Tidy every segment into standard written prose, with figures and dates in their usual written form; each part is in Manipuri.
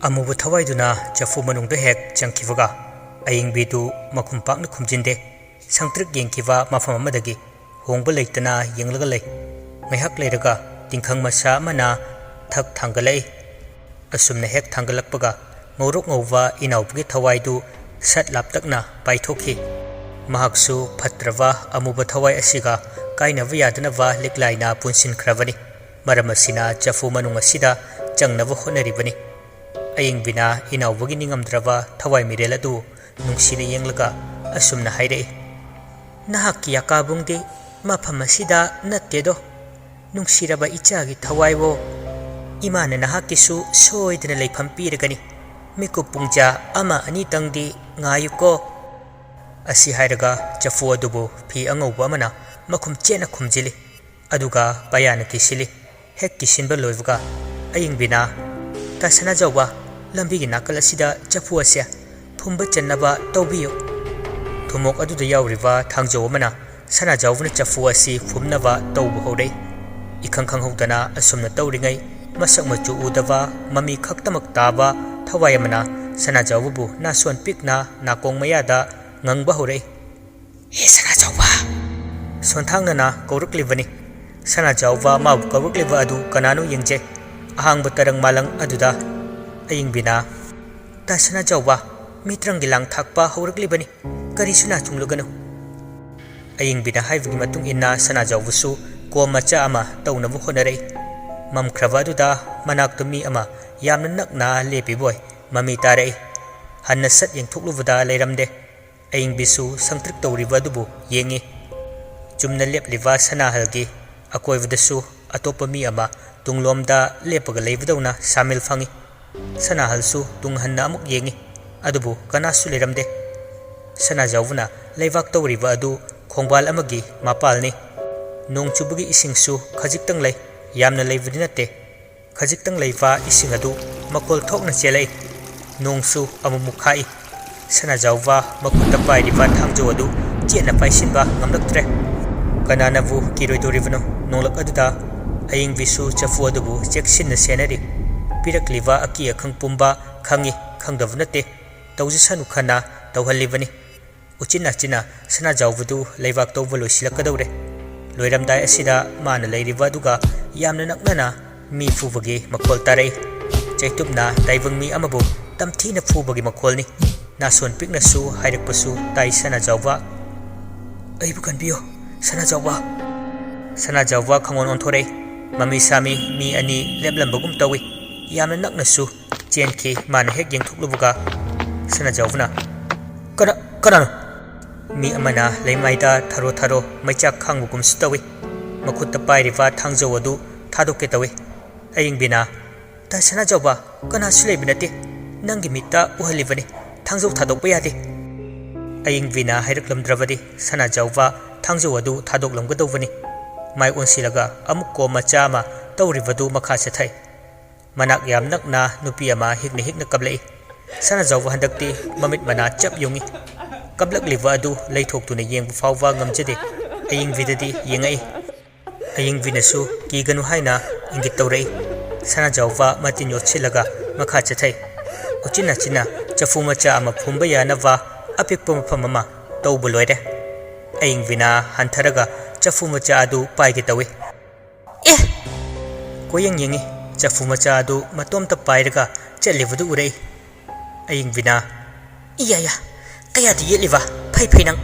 ꯑꯃꯨꯕ ꯊꯋꯥꯏꯗꯨꯅ ꯆꯐꯨ ꯃꯅꯨꯡꯗ ꯍꯦꯛ ꯆꯪꯈꯤꯕꯒ ꯑꯌꯤꯡꯕꯤꯗꯨ ꯃꯈꯨꯝ ꯄꯥꯛꯅ ꯈꯨꯝꯖꯤꯟꯗꯦ ꯁꯪꯇ꯭ꯔꯤꯛ ꯌꯦꯡꯈꯤꯕ ꯃꯐꯝ ꯑꯃꯗꯒꯤ ꯍꯣꯡꯕ ꯂꯩꯇꯅ ꯌꯦꯡꯂꯒ ꯂꯩ ꯉꯥꯏꯍꯥꯛ ꯂꯩꯔꯒ ꯇꯤꯡꯈꯪ ꯃꯆꯥ ꯑꯃꯅ ꯊꯛ ꯊꯥꯡꯒꯠꯂꯛꯏ ꯑꯁꯨꯝꯅ ꯍꯦꯛ ꯊꯥꯡꯒꯠꯂꯛꯄꯒ ꯉꯧꯔꯣꯛ ꯉꯧꯕ ꯏꯅꯥꯎꯕꯒꯤ ꯊꯋꯥꯏꯗꯨ ꯁꯠ ꯂꯥꯞꯇꯛꯅ ꯄꯥꯏꯊꯣꯛꯈꯤ ꯃꯍꯥꯛꯁꯨ ꯐꯠꯇ꯭ꯔꯕ ꯑꯃꯨꯕ ꯊꯋꯥꯏ ꯑꯁꯤꯒ ꯀꯥꯏꯅꯕ ꯌꯥꯗꯅꯕ ꯂꯤꯛꯂꯥꯏꯅ ꯄꯨꯟꯁꯤꯟꯈ꯭ꯔꯕꯅꯤ ꯃꯔꯝ ꯑꯁꯤꯅ ꯆꯐꯨ ꯃꯅꯨꯡ ꯑꯁꯤꯗ ꯆꯪꯅꯕ ꯍꯣꯠꯅꯔꯤꯕꯅꯤ ꯑꯌꯤꯡꯕꯤꯅ ꯏꯅꯥꯎꯕꯒꯤ ꯅꯤꯡꯉꯝꯗ꯭ꯔꯕ ꯊꯋꯥꯏ ꯃꯤꯔꯦꯜ ꯑꯗꯨ ꯅꯨꯡꯁꯤꯅ ꯌꯦꯡꯂꯒ ꯑꯁꯨꯝꯅ ꯍꯥꯏꯔꯛꯏ ꯅꯍꯥꯛꯀꯤ ꯌꯥꯀꯥꯕꯨꯡꯗꯤ ꯃꯐꯝ ꯑꯁꯤꯗ ꯅꯠꯇꯦꯗꯣ ꯅꯨꯡꯁꯤꯔꯕ ꯏꯆꯥꯒꯤ ꯊꯋꯥꯏꯋꯣ ꯏꯃꯥꯅ ꯅꯍꯥꯛꯀꯤꯁꯨ ꯁꯣꯏꯗꯅ ꯂꯩꯐꯝ ꯄꯤꯔꯒꯅꯤ ꯃꯤꯀꯨꯞ ꯄꯨꯡꯖꯥ ꯑꯃ ꯑꯅꯤꯇꯪꯗꯤ ꯉꯥꯏꯌꯨꯀꯣ ꯑꯁꯤ ꯍꯥꯏꯔꯒ ꯆꯐꯨ ꯑꯗꯨꯕꯨ ꯐꯤ ꯑꯉꯧꯕ ꯑꯃꯅ ꯃꯈꯨꯝ ꯆꯦꯠꯅ ꯈꯨꯝꯖꯤꯜꯂꯤ ꯑꯗꯨꯒ ꯄꯥꯌꯥꯅ ꯀꯤꯁꯤꯜꯂꯤ ꯍꯦꯛ ꯀꯤꯁꯤꯟꯕ ꯂꯣꯏꯕꯒ ꯑꯌꯤꯡꯕꯤꯅ ꯇꯥ ꯁꯅꯥꯖꯥꯎꯕ ꯂꯝꯕꯤꯒꯤ ꯅꯥꯀꯜ ꯑꯁꯤꯗ ꯆꯐꯨ ꯑꯁꯦ ꯐꯨꯝꯕ ꯆꯟꯅꯕ ꯇꯧꯕꯤꯌꯨ ꯊꯨꯃꯣꯛ ꯑꯗꯨꯗ ꯌꯥꯎꯔꯤꯕ ꯊꯥꯡꯖꯧ ꯑꯃꯅ ꯁꯅꯥꯖꯥꯎꯕꯅ ꯆꯐꯨ ꯑꯁꯤ ꯐꯨꯝꯅꯕ ꯇꯧꯕ ꯍꯧꯔꯛꯏ इखंग खंगहौदना असुमना तौरिङै मसक मचु उदबा ममी खक्तमक ताबा थवाय अमना सनाजावबु नासोन पिकना नाकोंग मयादा ngang hore he Sanajauba sonthangnana kawrukliwani Sanajauba mabu kawrukliwa adu kananu yengje ahangba tarang malang aduda ayingbina ta Sanajauba mitrang gilang thakpa hawrukliwani karisuna chungluganu ayingbina haibgi matung inna Sanajaubusu ko macha ama tawnabu honarei mamkhraba aduda manaktumi ama yamna nakna lepi boy mami tarei hanna sat yengthukluwada leiramde ayingbisu sangtrik tawriba adubu yengi chumna lepliwa sanahalgi akoivadasu atopa mi ama tunglomda lepaga leibadawna samil fangi sanahalsu tunghanna amuk yengi adubu kanasu leiramde Sanajawuna leivak tawriba adu khongbal amagi mapalni nong chubagi isingsu khajiktang lei yamna leibadi natte khajiktang leiwa ising adu makol thokna chelai nongsu amumukhai Sanajauba makutta pairiba thangjo adu chena paisinba ngamlaktre kananabu kiroidorivano nonglak aduda ayingbisu chafu adubu cheksinna senari pirakliwa aki akhang pumba khangi khangdavnate tawjisanu khana tawhalibani uchina china Sanajaubudu leibak tawbaloisilakadawre loiramdai asida mana leiriba aduga yamna naknana mi fubagi makol tarai chaitupna taibang mi amabu tamthina fubagi makolni nason piknasu hairakpasu tai Sanajauba aibu kanbiyo Sanajauba khangon onthorei mami sami mi ani leblambagum tawi yamna naknasu chenki mana hek yengthuklubuga Sanajaubuna kana mi amana leimaida tharo tharo maichak khangbugum sutawi makutta pairiba thangjo adu thadokke tawi ayingbina ta Sanajauba kana suleibinate nangi mitta uhalibani thangjo thadokpa yade ayingbina hairaklamdrabadi Sanajauba thangjo adu thadoklamgadawbani mai onsilaga amukko macha ama tawribadu makha chathai manak yam nakna nupi ama hikna kablai Sanajauba handakti mamit mana chap yungi kablak liwa adu leithoktuna yengbu fawwa ngamjade ayingvidadi yengai ayingvinasu kiganu haina ingit tawrei Sanajauba matin yotchilaga makha chathai uchina china chafu macha ama phumba yanava apikpa mafam ama tawbu loire ayingvina hantharaga chafu macha adu paige tawi koyang yengi chafu macha adu matomta pairaga chelivadu urei ayingvina iya kayadi yeliva phai nang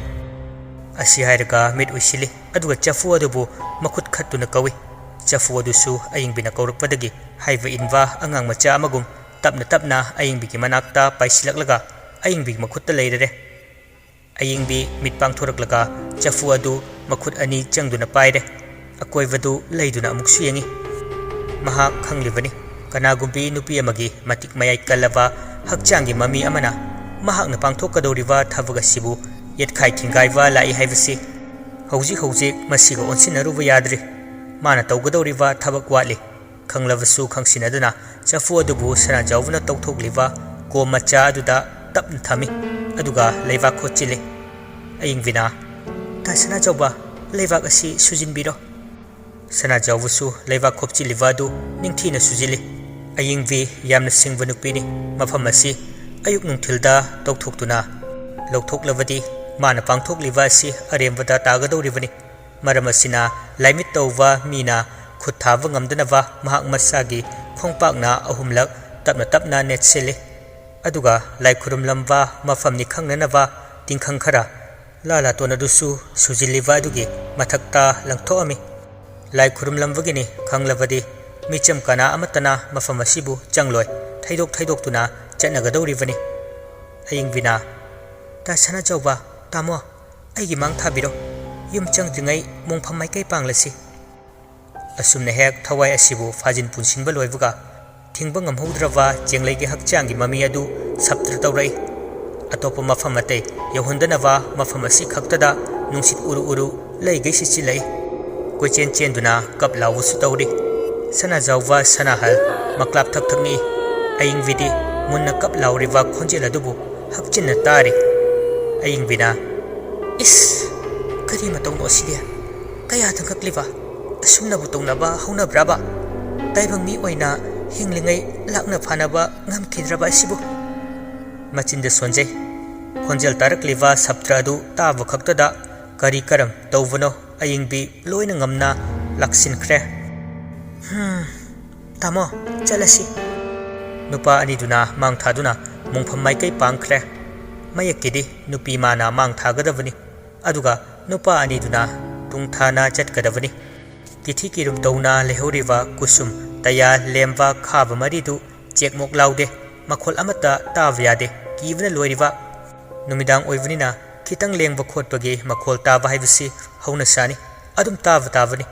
asi hairaga mit uisili aduga chafu adubu makut khattuna kawi chafu adusu ayingbina kawrukpadagi haiva inva angang macha amagum tapna ayingbigi manakta paisilaklaga ayingbigi makutta leirere ayingbi mitpang thoraklaga chafu adu makhut ani changduna paire akoivadu leiduna amuksu yengi maha khanglibani kanagumbi nupi amagi matik mayai kalava hakchangi mami amana mahakna pangthokadoriba thabaga sibu yetkhai thingaiwa lai haibasi hojik masiga onsinaruba yadri mana tawgadoriba thabak wali khanglabasu khangsinaduna chafu adubu Sanajaubuna tawthokliba ko macha aduda tapna thami aduga leiba khochile ayingvina ta Sanajauba leibak asi sujinbiro Sanajaubusu leiba khopchiliba adu ningthina sujili ꯑꯌꯤꯡꯕꯤ ꯌꯥꯝꯅ ꯁꯤꯡꯕ ꯅꯨꯄꯤꯅꯤ ꯃꯐꯝ ꯑꯁꯤ ꯑꯌꯨꯛ ꯅꯨꯡꯊꯤꯜꯗ ꯇꯧꯊꯣꯛꯇꯨꯅ ꯂꯧꯊꯣꯛꯂꯕꯗꯤ ꯃꯥꯅ ꯄꯥꯡꯊꯣꯛꯂꯤꯕ ꯑꯁꯤ ꯑꯔꯦꯝꯕꯗ ꯇꯥꯒꯗꯧꯔꯤꯕꯅꯤ ꯃꯔꯝ ꯑꯁꯤꯅ ꯂꯥꯏꯃꯤꯠ ꯇꯧꯕ ꯃꯤꯅ ꯈꯨꯠ ꯊꯥꯕ ꯉꯝꯗꯅꯕ ꯃꯍꯥꯛ ꯃꯁꯥꯒꯤ ꯈꯣꯡꯄꯥꯛꯅ ꯑꯍꯨꯝꯂꯛ ꯇꯞꯅ ꯇꯞꯅ ꯅꯦꯠꯁꯤꯜꯂꯤ ꯑꯗꯨꯒ ꯂꯥꯏ ꯈꯨꯔꯨꯝꯂꯝꯕ ꯃꯐꯝꯅꯤ ꯈꯪꯅꯅꯕ ꯇꯤꯡꯈꯪ ꯈꯔ ꯂꯥꯂꯥꯇꯣꯟ ꯑꯗꯨꯁꯨ ꯁꯨꯖꯤꯜꯂꯤꯕ ꯑꯗꯨꯒꯤ ꯃꯊꯛꯇ ꯂꯪꯊꯣꯛꯑꯝꯃꯤ ꯂꯥꯏ ꯈꯨꯔꯨꯝꯂꯝꯕꯒꯤꯅꯤ ꯈꯪꯂꯕꯗꯤ ꯃꯤꯆꯝ ꯀꯅꯥ ꯑꯃꯠꯇꯅ ꯃꯐꯝ ꯑꯁꯤꯕꯨ ꯆꯪꯂꯣꯏ ꯊꯩꯗꯣꯛꯇꯨꯅ ꯆꯠꯅꯒꯗꯧꯔꯤꯕꯅꯤ ꯑꯌꯤꯡꯕꯤꯅ ꯗꯥ ꯁꯅꯥꯖꯥꯎꯕ ꯇꯥꯃꯣ ꯑꯩꯒꯤ ꯃꯥꯡ ꯊꯥꯕꯤꯔꯣ ꯌꯨꯝ ꯆꯪꯗ꯭ꯔꯤꯉꯩ ꯃꯣꯡꯐꯝ ꯃꯥꯏꯀꯩ ꯄꯥꯡꯂꯁꯤ ꯑꯁꯨꯝꯅ ꯍꯦꯛ ꯊꯋꯥꯏ ꯑꯁꯤꯕꯨ ꯐꯥꯖꯤꯟ ꯄꯨꯟꯁꯤꯟꯕ ꯂꯣꯏꯕꯒ ꯊꯤꯡꯕ ꯉꯝꯍꯧꯗ꯭ꯔꯕ ꯆꯦꯡꯂꯩꯒꯤ ꯍꯛꯆꯥꯡꯒꯤ ꯃꯃꯤ ꯑꯗꯨ ꯁꯞꯇ꯭ꯔ ꯇꯧꯔꯛꯏ ꯑꯇꯣꯞꯄ ꯃꯐꯝ ꯑꯇꯩ ꯌꯧꯍꯟꯗꯅꯕ ꯃꯐꯝ ꯑꯁꯤ ꯈꯛꯇꯗ ꯅꯨꯡꯁꯤꯠ ꯎꯔꯨ ꯂꯩꯒꯩ ꯁꯤꯠꯆꯤꯜꯂꯛꯏ ꯀꯣꯏꯆꯦꯟ ꯆꯦꯟꯗꯨꯅ ꯀꯞ ꯂꯥꯎꯕꯁꯨ ꯇꯧꯔꯤ ꯁꯅꯥꯖꯥꯎꯕ ꯁꯅꯥꯍꯜ ꯃꯀ꯭ꯂꯥꯞ ꯊꯛꯅꯤꯛꯏ ꯑꯌꯤꯡꯕꯤꯗꯤ ꯃꯨꯟꯅ ꯀꯞ ꯂꯥꯎꯔꯤꯕ ꯈꯣꯟꯖꯦꯜ ꯑꯗꯨꯕꯨ ꯍꯛꯆꯤꯟꯅ ꯇꯥꯔꯤ ꯑꯌꯤꯡꯕꯤꯅ ꯏꯁ ꯀꯔꯤ ꯃꯇꯧꯅꯣ ꯑꯁꯤꯗꯤ ꯀꯌꯥꯗ ꯀꯛꯂꯤꯕ ꯑꯁꯨꯝꯅꯕꯨ ꯇꯧꯅꯕ ꯍꯧꯅꯕ꯭ꯔꯕ ꯇꯥꯏꯕꯪ ꯃꯤ ꯑꯣꯏꯅ ꯍꯤꯡꯂꯤꯉꯩ ꯂꯥꯛꯅ ꯐꯥꯅꯕ ꯉꯝꯈꯤꯗ꯭ꯔꯕ ꯑꯁꯤꯕꯨ ꯃꯆꯤꯟꯗ ꯁꯣꯟꯖꯩ ꯈꯣꯟꯖꯦꯜ ꯇꯥꯔꯛꯂꯤꯕ ꯁꯞꯇ꯭ꯔ ꯑꯗꯨ ꯇꯥꯕ ꯈꯛꯇꯗ ꯀꯔꯤ ꯀꯔꯝ ꯇꯧꯕꯅꯣ ꯑꯌꯤꯡꯕꯤ ꯂꯣꯏꯅ ꯉꯝꯅ ꯂꯥꯛꯁꯤꯟꯈ꯭ꯔꯦ ꯇꯥꯃꯣ ꯆꯠꯂꯁꯤ ꯅꯨꯄꯥ ꯑꯅꯤꯗꯨꯅ ꯃꯥꯡ ꯊꯥꯗꯨꯅ ꯃꯣꯡꯐꯝ ꯃꯥꯏꯀꯩ ꯄꯥꯡꯈ꯭ꯔꯦ ꯃꯌꯦꯛꯀꯤꯗꯤ ꯅꯨꯄꯤ ꯃꯥꯅ ꯃꯥꯡ ꯊꯥꯒꯗꯕꯅꯤ ꯑꯗꯨꯒ ꯅꯨꯄꯥ ꯑꯅꯤꯗꯨꯅ ꯇꯨꯡꯊꯥꯅ ꯆꯠꯀꯗꯕꯅꯤ ꯀꯤꯊꯤ ꯀꯤꯔꯨꯝ ꯇꯧꯅ ꯂꯩꯍꯧꯔꯤꯕ ꯀꯨꯁꯨꯝ ꯇꯌꯥ ꯂꯦꯝꯕ ꯈꯥꯕ ꯃꯔꯤꯗꯨ ꯆꯦꯛꯃꯣꯛ ꯂꯥꯎꯗꯦ ꯃꯈꯣꯜ ꯑꯃꯠꯇ ꯇꯥꯕ ꯌꯥꯗꯦ ꯀꯤꯕꯅ ꯂꯣꯏꯔꯤꯕ ꯅꯨꯃꯤꯗꯥꯡ ꯑꯣꯏꯕꯅꯤꯅ ꯈꯤꯇꯪ ꯂꯦꯡꯕ ꯈꯣꯠꯄꯒꯤ ꯃꯈꯣꯜ ꯇꯥꯕ ꯍꯥꯏꯕꯁꯤ ꯍꯧꯅꯁꯥꯅꯤ ꯑꯗꯨꯝ ꯇꯥꯕꯅꯤ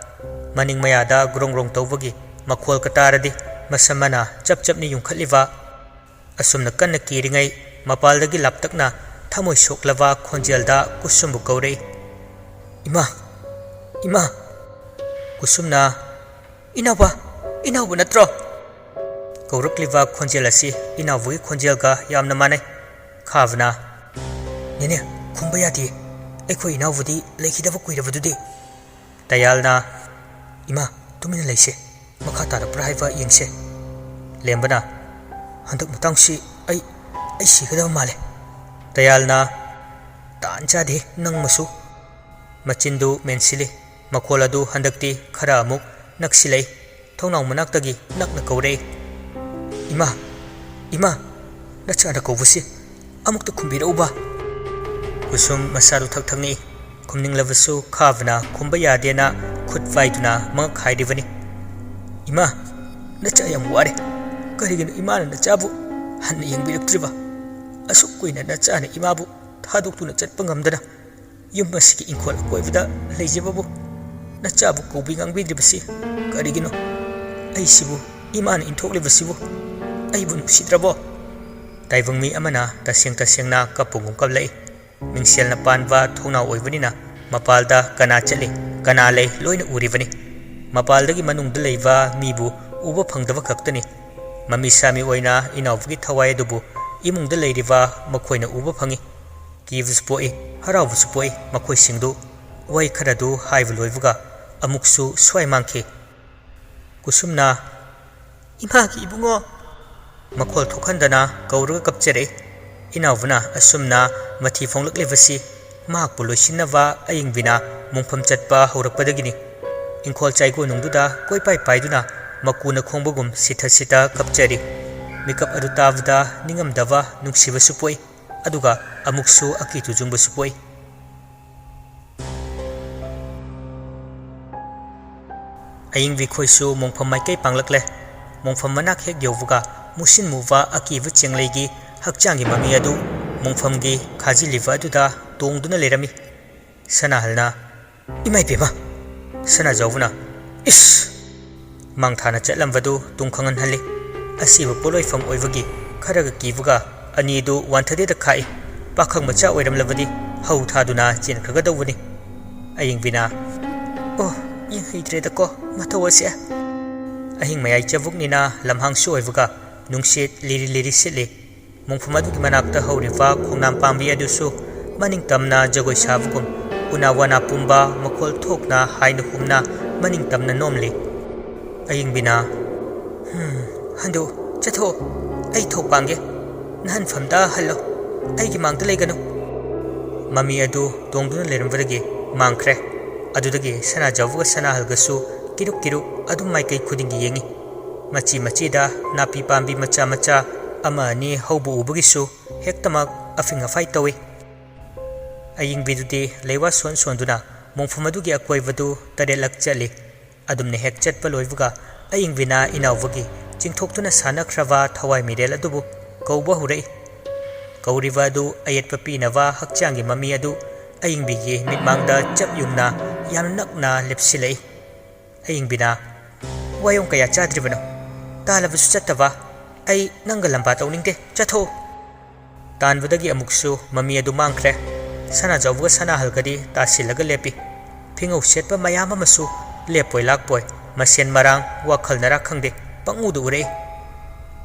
ꯃꯅꯤꯡ ꯃꯌꯥꯗ ꯒ꯭ꯔꯣꯡ ꯒ꯭ꯔꯣꯡ ꯇꯧꯕꯒꯤ ꯃꯈꯣꯜꯀ ꯇꯥꯔꯗꯤ ꯃꯁꯝ ꯑꯃꯅ ꯆꯞꯅꯤ ꯌꯨꯡꯈꯠꯂꯤꯕ ꯑꯁꯨꯝꯅ ꯀꯟꯅ ꯀꯤꯔꯤꯉꯩ ꯃꯄꯥꯜꯗꯒꯤ ꯂꯥꯞꯇꯛꯅ ꯊꯃꯣꯏ ꯁꯣꯛꯂꯕ ꯈꯣꯟꯖꯦꯜꯗ ꯀꯨꯁꯨꯝꯕꯨ ꯀꯧꯔꯛꯏ ꯏꯃꯥ ꯏꯃꯥ ꯀꯨꯁꯨꯝꯅ ꯏꯅꯥꯎꯕ ꯅꯠꯇ꯭ꯔꯣ ꯀꯧꯔꯛꯂꯤꯕ ꯈꯣꯟꯖꯦꯜ ꯑꯁꯤ ꯏꯅꯥꯎꯕꯒꯤ ꯈꯣꯟꯖꯦꯜꯒ ꯌꯥꯝꯅ ꯃꯥꯟꯅꯩ ꯈꯥꯕꯅ ꯅꯦꯅꯦ ꯈꯨꯝꯕ ꯌꯥꯗꯦ ꯑꯩꯈꯣꯏ ꯏꯅꯥꯎꯕꯗꯤ ꯂꯩꯈꯤꯗꯕ ꯀꯨꯏꯔꯕꯗꯨꯗꯤ ꯇꯌꯥꯜꯅ ꯏꯃꯥ ꯇꯨꯃꯤꯟꯅ ꯂꯩꯁꯦ ꯃꯈꯥ ꯇꯥꯔꯛꯄ꯭ꯔꯥ ꯍꯥꯏꯕ ꯌꯦꯡꯁꯦ ꯂꯦꯝꯕꯅ ꯍꯟꯗꯛ ꯃꯇꯥꯡꯁꯤ ꯑꯩ ꯁꯤꯒꯗꯕ ꯃꯥꯜꯂꯦ ꯇꯌꯥꯜꯅ ꯇꯥꯟ ꯆꯥꯗꯦ ꯅꯪꯃꯁꯨ ꯃꯆꯤꯟꯗꯨ ꯃꯦꯟꯁꯤꯜꯂꯤ ꯃꯈꯣꯜ ꯑꯗꯨ ꯍꯟꯗꯛꯇꯤ ꯈꯔ ꯑꯃꯨꯛ ꯅꯛꯁꯤꯜꯂꯛꯏ ꯊꯣꯡꯅꯥꯎ ꯃꯅꯥꯛꯇꯒꯤ ꯅꯛꯅ ꯀꯧꯔꯛꯏ ꯏꯃꯥ ꯅꯆꯥꯅ ꯀꯧꯕꯁꯤ ꯑꯃꯨꯛꯇ ꯈꯨꯝꯕꯤꯔꯛꯎꯕ ꯀꯨꯁꯨꯝ ꯃꯁꯥꯗꯨ ꯊꯛꯅꯤꯛꯏ ꯈꯨꯝꯅꯤꯡꯂꯕꯁꯨ ꯈꯥꯕꯅ ꯈꯨꯝꯕ ꯌꯥꯗꯦꯅ ꯈꯨꯠ ꯄꯥꯏꯗꯨꯅ ꯃꯉꯛ ꯍꯥꯏꯔꯤꯕꯅꯤ ꯏꯃꯥ ꯅꯆꯥ ꯌꯥꯝ ꯋꯥꯔꯦ ꯀꯔꯤꯒꯤꯅꯣ ꯏꯃꯥꯅ ꯅꯆꯥꯕꯨ ꯍꯟꯅ ꯌꯦꯡꯕꯤꯔꯛꯇ꯭ꯔꯤꯕ ꯑꯁꯨꯛ ꯀꯨꯏꯅ ꯅꯆꯥꯅ ꯏꯃꯥꯕꯨ ꯊꯥꯗꯣꯛꯇꯨꯅ ꯆꯠꯄ ꯉꯝꯗꯅ ꯌꯨꯝ ꯑꯁꯤꯒꯤ ꯏꯪꯈꯣꯜ ꯑꯀꯣꯏꯕꯗ ꯂꯩꯖꯕꯕꯨ ꯅꯆꯥꯕꯨ ꯀꯧꯕꯤ ꯉꯥꯡꯕꯤꯗ꯭ꯔꯤꯕꯁꯤ ꯀꯔꯤꯒꯤꯅꯣ ꯑꯩꯁꯤꯕꯨ ꯏꯃꯥꯅ ꯏꯟꯊꯣꯛꯂꯤꯕꯁꯤꯕꯨ ꯑꯩꯕꯨ ꯅꯨꯡꯁꯤꯗ꯭ꯔꯕꯣ ꯇꯥꯏꯕꯪ ꯃꯤ ꯑꯃꯅ ꯇꯁꯦꯡꯅ ꯀꯞꯄꯨꯒꯨꯝ ꯀꯞꯂꯛꯏ ꯃꯤꯡꯁꯦꯜꯅ ꯄꯥꯟꯕ ꯊꯣꯡꯅꯥꯎ ꯑꯣꯏꯕꯅꯤꯅ ꯃꯄꯥꯜꯗ ꯀꯅꯥ ꯆꯠꯂꯤ ꯀꯅꯥ ꯂꯩ ꯂꯣꯏꯅ ꯎꯔꯤꯕꯅꯤ ꯃꯄꯥꯜꯗꯒꯤ ꯃꯅꯨꯡꯗ ꯂꯩꯕ ꯃꯤꯕꯨ ꯎꯕ ꯐꯪꯗꯕ ꯈꯛꯇꯅꯤ ꯃꯃꯤ ꯁꯥꯃꯤ ꯑꯣꯏꯅ ꯏꯅꯥꯎꯕꯒꯤ ꯊꯋꯥꯏ ꯑꯗꯨꯕꯨ ꯏꯃꯨꯡꯗ ꯂꯩꯔꯤꯕ ꯃꯈꯣꯏꯅ ꯎꯕ ꯐꯪꯏ ꯀꯤꯕꯁꯨ ꯄꯣꯛꯏ ꯍꯔꯥꯎꯕꯁꯨ ꯄꯣꯛꯏ ꯃꯈꯣꯏꯁꯤꯡꯗꯨ ꯋꯥꯍꯩ ꯈꯔꯗꯨ ꯍꯥꯏꯕ ꯂꯣꯏꯕꯒ ꯑꯃꯨꯛꯁꯨ ꯁ꯭ꯋꯥꯏ ꯃꯥꯡꯈꯤ ꯀꯨꯁꯨꯝꯅ ꯏꯃꯥꯒꯤ ꯏꯕꯨꯡꯉꯣ ꯃꯈꯣꯜ ꯊꯣꯛꯍꯟꯗꯅ ꯀꯧꯔꯒ ꯀꯞꯆꯔꯛꯏ ꯏꯅꯥꯎꯕꯅ ꯑꯁꯨꯝꯅ ꯃꯊꯤ ꯐꯣꯡꯂꯛꯂꯤꯕꯁꯤ ꯃꯍꯥꯛꯄꯨ ꯂꯣꯏꯁꯤꯟꯅꯕ ꯑꯌꯤꯡꯕꯤꯅ ꯃꯣꯡꯐꯝ ꯆꯠꯄ ꯍꯧꯔꯛꯄꯗꯒꯤꯅꯤ ꯏꯪꯈꯣꯜ ꯆꯥꯏꯒꯣꯟꯅꯨꯡꯗꯨꯗ ꯀꯣꯏꯄꯥꯏ ꯄꯥꯏꯗꯨꯅ ꯃꯀꯨꯅ ꯈꯣꯡꯕꯒꯨꯝ ꯁꯤꯊ ꯀꯞꯆꯔꯤ ꯃꯤꯀꯞ ꯑꯗꯨ ꯇꯥꯕꯗ ꯅꯤꯡꯉꯝꯗꯕ ꯅꯨꯡꯁꯤꯕꯁꯨ ꯄꯣꯛꯏ ꯑꯗꯨꯒ ꯑꯃꯨꯛꯁꯨ ꯑꯀꯤ ꯇꯨꯖꯨꯡꯕꯁꯨ ꯄꯣꯛꯏ ꯑꯌꯤꯡꯕꯤ ꯈꯣꯏꯁꯨ ꯃꯣꯡꯐꯝ ꯃꯥꯏꯀꯩ ꯄꯥꯡꯂꯛꯂꯦ ꯃꯣꯡꯐꯝ ꯃꯅꯥꯛ ꯍꯦꯛ ꯌꯧꯕꯒ ꯃꯨꯁꯤꯟ ꯃꯨꯕ ꯑꯀꯤꯕ ꯆꯦꯡꯂꯩꯒꯤ ꯍꯛꯆꯥꯡꯒꯤ ꯃꯃꯤ ꯑꯗꯨ ꯃꯣꯡꯐꯝꯒꯤ ꯈꯥꯖꯤꯜꯂꯤꯕ ꯑꯗꯨꯗ ꯇꯣꯡꯗꯨꯅ ꯂꯩꯔꯝꯃꯤ ꯁꯅꯥꯍꯜꯅ ꯏꯃꯥꯏꯕꯦꯝꯃ ꯁꯅꯥꯖꯥꯎꯕꯅ ꯏꯁ ꯃꯥꯡꯊꯥꯅ ꯆꯠꯂꯝꯕꯗꯨ ꯇꯨꯡ ꯈꯪꯍꯟꯍꯜꯂꯤ ꯑꯁꯤꯕ ꯄꯣꯠꯂꯣꯏꯐꯝ ꯑꯣꯏꯕꯒꯤ ꯈꯔꯒ ꯀꯤꯕꯒ ꯑꯅꯤꯗꯨ ꯋꯥꯟꯊꯗꯦꯗ ꯈꯥꯛꯏ ꯄꯥꯈꯪ ꯃꯆꯥ ꯑꯣꯏꯔꯝꯂꯕꯗꯤ ꯍꯧ ꯊꯥꯗꯨꯅ ꯆꯦꯟꯈ꯭ꯔꯒꯗꯧꯕꯅꯤ ꯑꯌꯤꯡꯕꯤꯅ ꯑꯣ ꯌꯦꯡꯍꯩꯗ꯭ꯔꯦꯗꯀꯣ ꯃꯊꯧ ꯑꯁꯦ ꯑꯍꯤꯡ ꯃꯌꯥꯏ ꯆꯕꯨꯛꯅꯤꯅ ꯂꯝꯍꯥꯡꯁꯨ ꯑꯣꯏꯕꯒ ꯅꯨꯡꯁꯤꯠ ꯂꯤꯔꯤ ꯁꯤꯠꯂꯤ ꯃꯣꯡꯐꯝ ꯑꯗꯨꯒꯤ ꯃꯅꯥꯛꯇ ꯍꯧꯔꯤꯕ ꯈꯣꯡꯅꯥꯡ ꯄꯥꯝꯕꯤ ꯑꯗꯨꯁꯨ ꯃꯅꯤꯡ ꯇꯝꯅ ꯖꯒꯣꯏ ꯁꯥꯕꯒꯨꯝ ꯎꯅꯥ ꯋꯥꯅꯥ ꯄꯨꯝꯕ ꯃꯈꯣꯜ ꯊꯣꯛꯅ ꯍꯥꯏꯅ ꯍꯨꯝꯅ ꯃꯅꯤꯡ ꯇꯝꯅ ꯅꯣꯝꯂꯤ ꯑꯌꯤꯡꯕꯤꯅ Handu chatho ai thok pange nan famda hallo ai gi mangda legano mami adu tongduna lerambadagi mangkhre adudagi sana jawga sana halgasu kiruk adu maikai khudingi yengi machi da napi pambi macha ama ni haubu ubugisu hektamak afinga fai tawi aying bidudi lewa sonduna mongfumadugi akoivadu tarelak chali adumne hek chatpa loibuga aying bina inawagi chingthoktuna sanakhrava thawai mirel adubu kauba hurei kauriva adu ayetpa pinava hakchangi mami adu aying bigi mitmangda chap yungna yam nakna lepsilei aying bina wayong kaya chadribano talabasu chattava ai nanga lamba tawningde chatho tanbadagi amuksu mami adu mangkhre sana jawga sana halgadi tasilaga lepi phingau setpa mayam amasu lepoi lakpoi masen marang wakhal nara khangde pangudu ure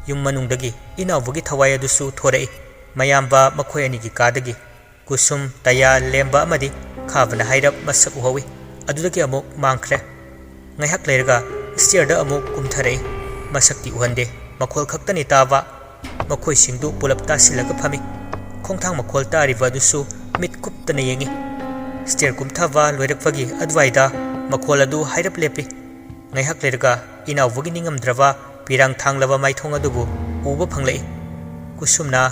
yum manungdagi inawagi thawai adusu thorei mayamba makhoi ani gi kadagi kusum taya lemba amadi khabna hairap masak uhawi adudagi amuk mangkhre ngaihak leirga stair da amuk kumtharei masakti uhande makhol khaktani tawa makhoi singdu pulap tasilaga phami khongthang makhol tariba dusu mit kuptana yengi stair kumthava loirakpagi adwaida makhol adu hairap lepi ngaihak leirga inawagi ningamdrawa pirang thanglaba maithong adubu uba phanglei kusumna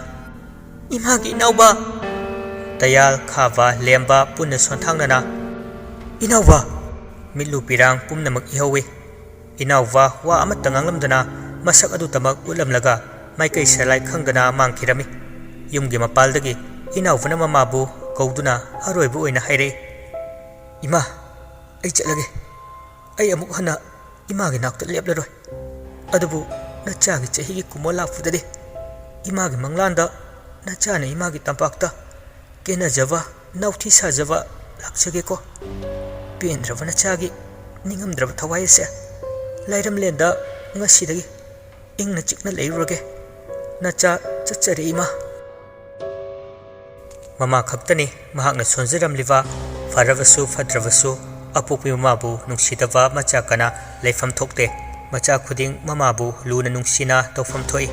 imagi inawba tayal khava lemba punna sonthangnana inawba milu pirang pumnamak ihawi inawba wa amatta nganglamdana masak adu tamak ulamlaga maikai salai khangdana mangkhirami yumgi mapaldagi inawbana mamabu kauduna aroibu oina haire ima ai chatlage ai amuk hana imagi nakta leplaroi adubu nachagi chahi kumola fudade imagi manglanda nachana imagi tampakta kena java nauthi sa java lakchage ko pendrava nachagi ningamdrava thawai se lairam lenda ngasidagi ingna chikna leirage nacha chachare ima mama khaktani mahakna sonjaram liwa faravasu fadravasu apupi mamabu nungsidava macha kana leifam thokte macha khuding mamabu luna nungsina tofam thoi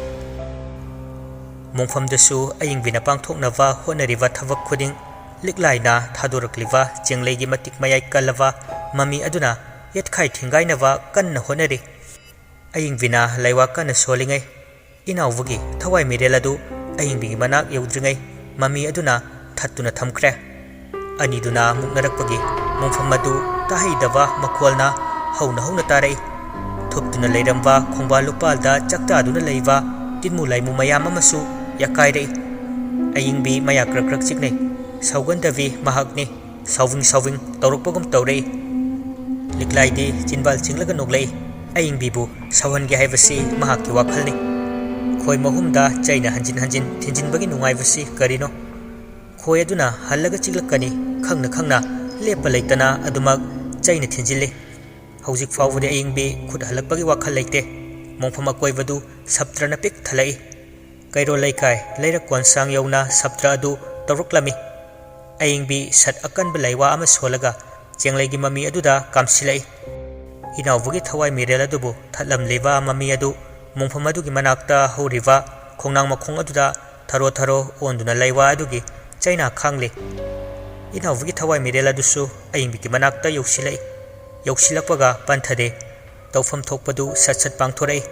mongfamdasu aying bina pangthoknava honariva thavak khuding liklaina thadorakliva chenglegi matik mayai kalava mami aduna yetkhai thingainava kanna honari aying bina laiwa kana solingai inawagi thawai mireladu aying bigi manak yaudringai mami aduna thattuna thamkhre aniduna muknarakpagi mongfamadu tahaidava makolna hauna tarai thuptuna leiramba khongba lupalda chakta duna leiva tinmu laimu mayam amasu yakairei ayingbi maya krak chiknei saugandavi mahakni sawing tawrokpagum tawrei liklaidi chinbal chinglaga noklei ayingbi bu sawange haibasi mahakki wakhalni khoi mahumda chaina hanjin thinjinbagi nungaibasi karino khoi aduna hallaga chiglakani khangna lepa leitana adumak chaina thinjille hojik fawde ayingbi khud halakpagi wakhal leite mongfam akoibadu sabtrana pik thalai kairo laikai leira konsang yauna sabtra adu tawroklami ayingbi sat akan belaiwa ama solaga chenglegi mami aduda kamsilai inawagi thawai mirela dubu thatlam leva mami adu mongfam adugi manakta horiva khongnang makhong aduda tharo onduna laiwa adugi chaina khangli inawagi thawai mirela dusu ayingbi ki manakta yoksilakpaga panthade tawfam thokpadu sat pangthorai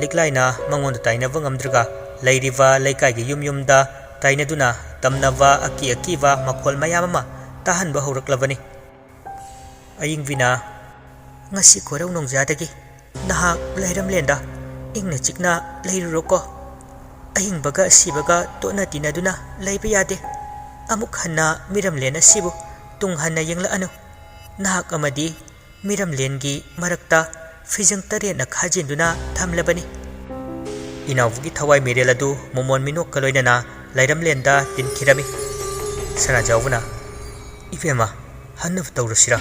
liklaina mangonda tainava ngamdraga leiriva leikaigi yumda tainaduna tamnava akiva makhol mayama tahanba horaklabani aying vina ngasi korau nongjadagi nahak lairam lenda ingna chikna leiruroko aying baga sibaga tona tinaduna leiba yade amuk hanna miram lena sibu tung hanna yengla anu nahak amadi miram lengi marakta fijang tarena khajinduna thamlabani inawagi thawai mireladu momon minok kaloinana lairam lenda tinkhirami sana jawuna ifema hannav tawrasira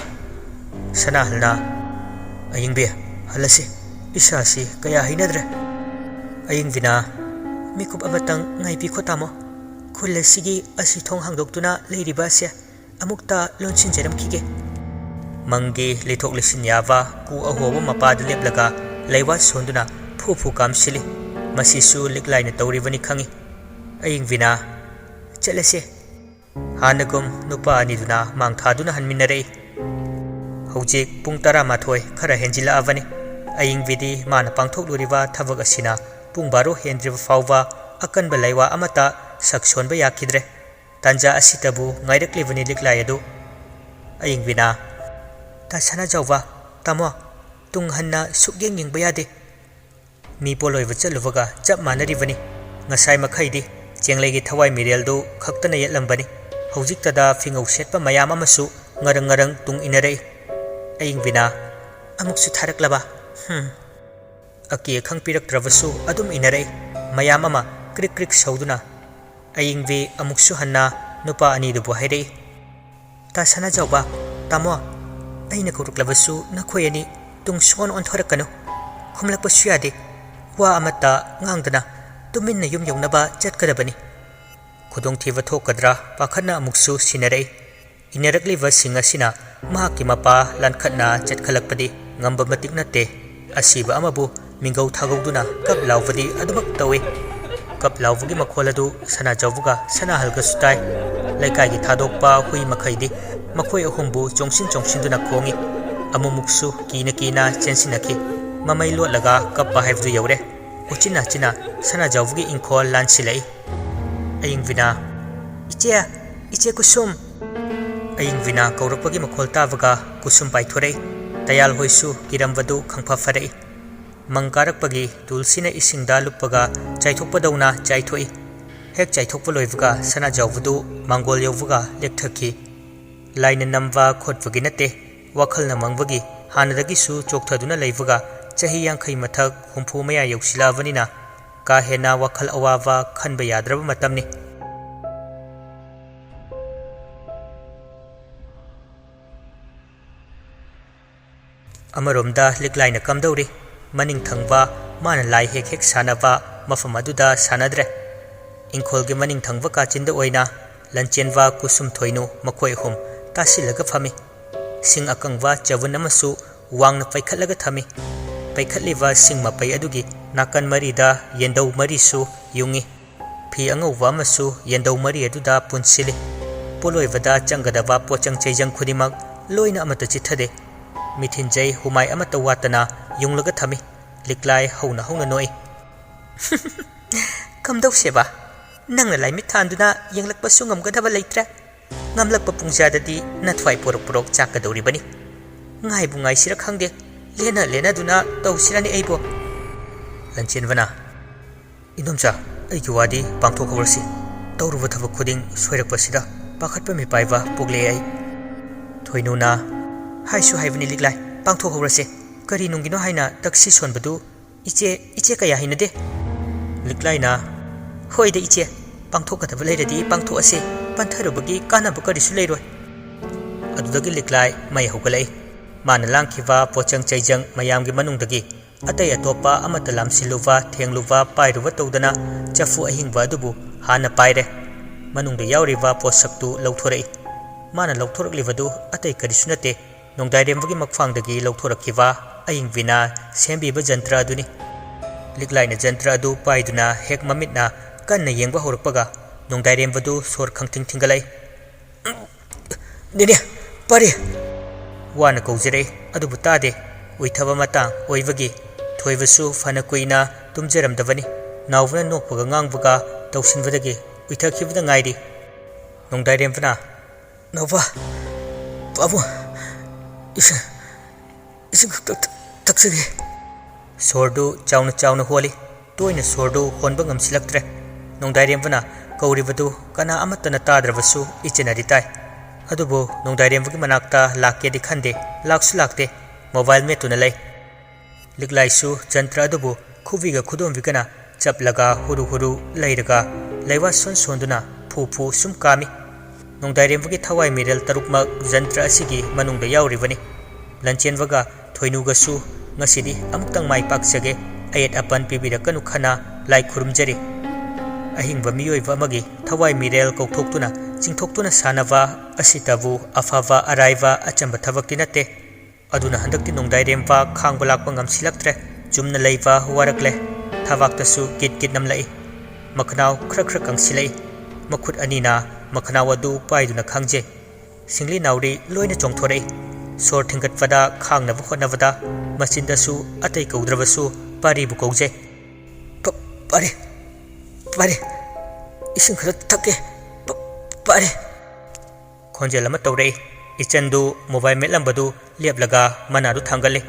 sana halna ayingbe halasi isasi kaya hinadre aying vina mikup amatang ngaipi khotamo khullasigi asi thong hangdoktuna leiriba se amukta lonsin jeram kige mangi lithok lisin yawa ku ahoba mapad leplaga leiwa sonduna फू फू कामसिली मसीसु लिकलाइन तौरिबनी खंगी अयिंग विना चलसे हानगुम नुपा अनिदुना मांगथादुना हनमिनरे हौजिक पुंग 12 खरा हेंजिलाबनी अयिंग विदि मान पांथोकलुरिबा थबक असिना पुंग 12 हेंद्रिबा फावबा अकनबा लैवा अमता सक्सोनबा याखिद्रे तंजा असितबु ngairaklibani liklai adu अयिंग विना तासना जावबा तमो तुंग हन्ना सुक्येंग यिंगबा यादे मी पोलोइबा चलुबगा चप मानरिबनी ngasai makhaydi chenglegi thawai mireldu khaktana yetlambani hojiktada fingau setpa mayam amasu ngarang ngarang tung inarei अयिंग विना अमुकसु थारक्लबा अकी खंगपिरक्त्रबसु अदुम इनरei मयाम अमा क्रिक क्रिक सौदुना अयिंग वे अमुकसु हन्ना नुपा अनिदुबु हाइरei तासना जावबा तामो अइना कौरक्लबसु नखोय अनि तुंग सोन ओंथरकनु खुमलकपसु यादे वा अमता ngang तुमिन्ना युम यौनबा चटकदबनी खुदोंथीबा थोकद्रा पाखना अमुकसु सिनरei इनरक्लिबा सिंग असिना महाकी मपा लानखतना चटखलकपदी ngamba matik natte asiba amabu mingau thagौदुना कप लावबदी अदुमक तवे कप लावबगी मखोलदु सना जवुगा सना हलगा सुताई लैकागी थादोकपा हुई मखैदी मखोय अहुमबु चोंगसिन चोंगसिनदुना खोंगी अमुमुक्सु कीना चेंसिनखी ममै लोटलगा कप हाइबदु यौरे उचिना चिना सना जवुगी इंखोल लानसिलै अयिंग विना इचे कुसुम अयिंग विना कौरपगी मखोल तावगा कुसुम पाइथोरै तयाल होइसु किरमबदु खंफा फरei मंकारकपगी तुलसीना इसिंगदा लुपगा चाइथोकपदौना चाइथोई हेक चाइथोकप लोइबगा सना जावबदु मंगोल यौबगा लेक्थखी लाइन नंबा खोटपगी नते वखलना मंगबगी हानदगिसु चोकथदुना लैबगा चही 50 मथक हुंफु मया यौसिलाबनिना का हेना वखल अवाबा खनबा याद्रब मतमनी अमरोमदा लिकलाइन कमदौरी मनिंग थंगबा मान लाई हेक हेक सानबा मफम अदुदा सानद्रे इंखोलगे मनिंग थंगबा काचिंदा ओइना लंचेनवा कुसुम थोइनु मखोय हुम तासिलगा फमी सिंग अकंगवा चवन अमसु वांगना पैखलगा थमी पैखलिबा सिंग मपै अदुगी नाकन मरीदा येंदौ मरीसु युंगी फी अंगौवा अमसु येंदौ मरी अदुदा पुनसिली पोलोइबदा चंगदबा पोचंग चैजंग खुदिमक लोइना अमत चिथदे मिथिनजै हुमाय अमत वातना युंगलगा थमी लिकलाई हौना नोई कमदौ सेबा नंगना लाइमित थांदुना यंगलकपसु ngमगदबा लैत्रे ngमलकप पुंजाददी नथवाई पोरक चाकदौरिबनी ngaibु ngaisira khangde लेना दुना तौसिरानी एबो लंचेनवना इनोमचा एगी वादी पांथोखबरसी तौरुब थबक खुदिंग सोइरकपसिदा पाखतप मिपाइबा पुगले आई थोइनुना हाइसु हाइबनी लिकलाई पांथोखबरसे करी नुंगिनो हाइना तक्सी सोनबदु इचे कया हिनदे लिकलाइना होइदे इचे पांथोकथब लेरदी पांथोअसे पंथरुबगी कानाबु करिसु लेरोय अदुदगी लिकलाई मै होगलै मान लांखिबा पोचंग चैजंग मयामगी मनुंगदगी अतै अतोपा अमत लामसिलुवा थेंगलुवा पाइरुवा तौदना चफु अहिंगबा अदुबु हाना पाइरे मनुंगदा यावरिबा पोसक्तु लौथोरई माना लौथोरकलिबदु अतै करिसु नते नोंदाइरेमबगी मखफांगदगी लौथोरकिबा अहिंग विना सेंबिबा जंत्र अदुनी लिकलाइना जंत्र अदु पाइदुना हेक ममितना कन्ना येंगबा होरकपगा नोंदाइरेमबदु सोर खंथिंग थिंगलै नेने पारे वाना कौजरे अदुबु तादे उइथबा मतांग ओइबगी थोइबसु फना कुइना तुमजरमदबनी नावना नोकपगा ngangbगा तौसिनबदगी उइथखिबदा ngairi नोंदाइरेमबना नोबा बाबु इसे तक्सगे सोरदु चाउना होली तोइना सोरदु होनबा ngamsilaktre नोंदाइरेमबना कौरिबदु कना अमतना ताद्रबसु इचेनारि ताइ अदुबो नोंदाइरेमबगी मनाक्ता लाकेदि खंदे लाक्सु लाक्ते मोबाइल मेतुना लै लिकलाइसु जंत्र अदुबो खुबिगा खुदोमबिगना चपलगा हुरु लैरगा लैवा सोनदुना फू सुम कामी नोंदाइरेमबगी थवाई मिरेल तरुकमक जंत्र असिगी मनुंगदा यावरिबनी लंचेनवगा थोइनुगसु ngasiदी अमुक्तंग माइ पाक्सगे अयेत अपन पिबिरकनु खना लाई खुरुमजरी अहिंगबा मियोइबा अमगी थवाई मिरेल कौथोक्तुना चिंथोक्तुना सानवा असितबु अफावा अराइवा अचंबा थबक्ति नते अदुना हंदक्ति नोंदाइरेमबा खांगबा लाक्पा ngamसिलक्त्रे ꯆꯨꯝꯅ ꯂꯩꯕ ꯋꯥꯔꯛꯂꯦ ꯊꯕꯥꯛꯇꯁꯨ ꯀꯤꯠ ꯀꯤꯠ ꯅꯝꯂꯛꯏ ꯃꯈꯅꯥꯎ ꯈꯔ ꯈꯔ ꯀꯪꯁꯤꯜꯂꯛꯏ ꯃꯈꯨꯠ ꯑꯅꯤꯅ ꯃꯈꯅꯥꯎ ꯑꯗꯨ ꯄꯥꯏꯗꯨꯅ ꯈꯥꯡꯖꯩ ꯁꯤꯡꯂꯤ ꯅꯥꯎꯔꯤ ꯂꯣꯏꯅ ꯆꯣꯡꯊꯣꯔꯛꯏ ꯁꯣꯔ ꯊꯤꯡꯒꯠꯄꯗ ꯈꯥꯡꯅꯕ ꯍꯣꯠꯅꯕꯗ ꯃꯆꯤꯟꯗꯁꯨ ꯑꯇꯩ ꯀꯧꯗ꯭ꯔꯕꯁꯨ ꯄꯥꯔꯤꯕꯨ ꯀꯧꯖꯩ ꯄꯥꯔꯤ ꯄꯥꯔꯤ ꯏꯁꯤꯡ ꯈꯔ ꯊꯛꯀꯦ ꯄꯥꯔꯤ ꯈꯣꯟꯖꯦꯜ ꯑꯃ ꯇꯧꯔꯛꯏ ꯏꯆꯟꯗꯨ ꯃꯣꯕꯥꯏꯜ ꯃꯦꯠꯂꯝꯕꯗꯨ ꯂꯦꯞꯂꯒ ꯃꯅꯥꯗꯨ ꯊꯥꯡꯒꯠꯂꯤ